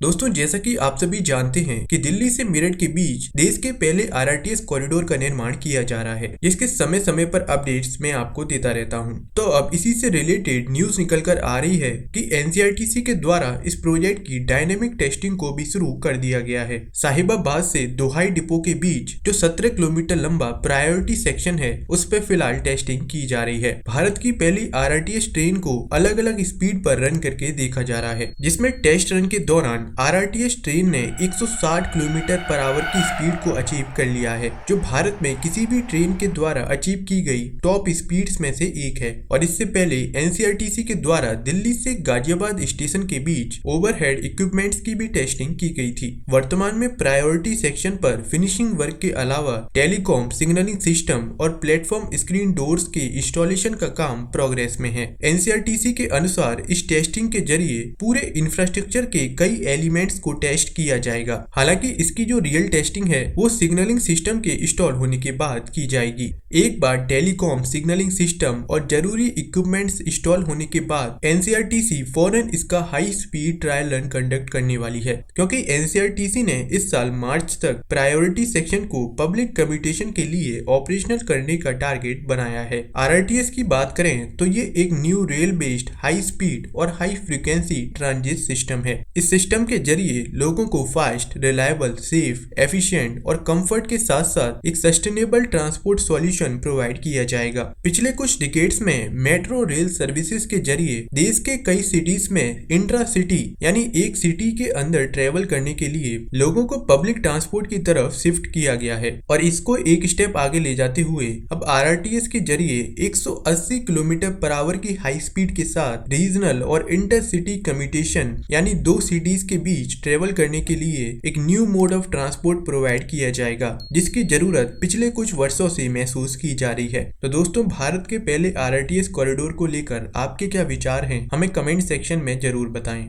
दोस्तों, जैसा कि आप सभी जानते हैं कि दिल्ली से मेरठ के बीच देश के पहले आरआरटीएस कॉरिडोर का निर्माण किया जा रहा है, जिसके समय समय पर अपडेट्स मैं आपको देता रहता हूं। तो अब इसी से रिलेटेड न्यूज निकल कर आ रही है कि एनसीआरटीसी के द्वारा इस प्रोजेक्ट की डायनेमिक टेस्टिंग को भी शुरू कर दिया गया है। साहिबाबाद से दोहाई डिपो के बीच जो 17 किलोमीटर लंबा प्रायोरिटी सेक्शन है, उस पर फिलहाल टेस्टिंग की जा रही है। भारत की पहली आरआरटीएस ट्रेन को अलग अलग स्पीड पर रन करके देखा जा रहा है, जिसमें टेस्ट रन के दौरान आरआरटीएस ट्रेन ने 160 किलोमीटर पर आवर की स्पीड को अचीव कर लिया है, जो भारत में किसी भी ट्रेन के द्वारा अचीव की गई टॉप स्पीड्स में से एक है। और इससे पहले एनसीआरटीसी के द्वारा दिल्ली से गाजियाबाद स्टेशन के बीच ओवरहेड इक्विपमेंट्स की भी टेस्टिंग की गई थी। वर्तमान में प्रायोरिटी सेक्शन पर फिनिशिंग वर्क के अलावा टेलीकॉम सिग्नलिंग सिस्टम और प्लेटफॉर्म स्क्रीन डोर्स के इंस्टॉलेशन का काम प्रोग्रेस में है। एनसीआरटीसी के अनुसार इस टेस्टिंग के जरिए पूरे इंफ्रास्ट्रक्चर के कई एलिमेंट्स को टेस्ट किया जाएगा। हालांकि इसकी जो रियल टेस्टिंग है वो सिग्नलिंग सिस्टम के इंस्टॉल होने के बाद की जाएगी। एक बार टेलीकॉम सिग्नलिंग सिस्टम और जरूरी इक्विपमेंट्स इंस्टॉल होने के बाद एनसीआरटीसी फौरन इसका high speed trial run conduct करने वाली है, क्योंकि एनसीआरटीसी ने इस साल मार्च तक प्रायोरिटी सेक्शन को पब्लिक कम्यूटेशन के लिए ऑपरेशनल करने का टारगेट बनाया है। आरआरटीएस की बात करें तो ये एक new rail based high speed और हाई फ्रीक्वेंसी ट्रांजिट सिस्टम है। इस सिस्टम के जरिए लोगों को फास्ट, रिलायबल, सेफ, एफिशिएंट और कंफर्ट के साथ साथ एक सस्टेनेबल ट्रांसपोर्ट सॉल्यूशन प्रोवाइड किया जाएगा। पिछले कुछ डिकेड्स में मेट्रो रेल सर्विसेज के जरिए देश के कई सिटीज में इंट्रा सिटी यानी एक सिटी के अंदर ट्रेवल करने के लिए लोगों को पब्लिक ट्रांसपोर्ट की तरफ शिफ्ट किया गया है। और इसको एक स्टेप आगे ले जाते हुए अब आरआरटीएस के जरिए 180 किलोमीटर पर आवर की हाई स्पीड के साथ रीजनल और इंटर सिटी कम्यूटेशन यानी दो सिटीज के बीच ट्रेवल करने के लिए एक new mode of transport provide किया जाएगा, जिसकी जरूरत पिछले कुछ वर्षों से महसूस की जा रही है। तो दोस्तों, भारत के पहले आरआरटीएस कॉरिडोर को लेकर आपके क्या विचार हैं, हमें कमेंट सेक्शन में जरूर बताएं।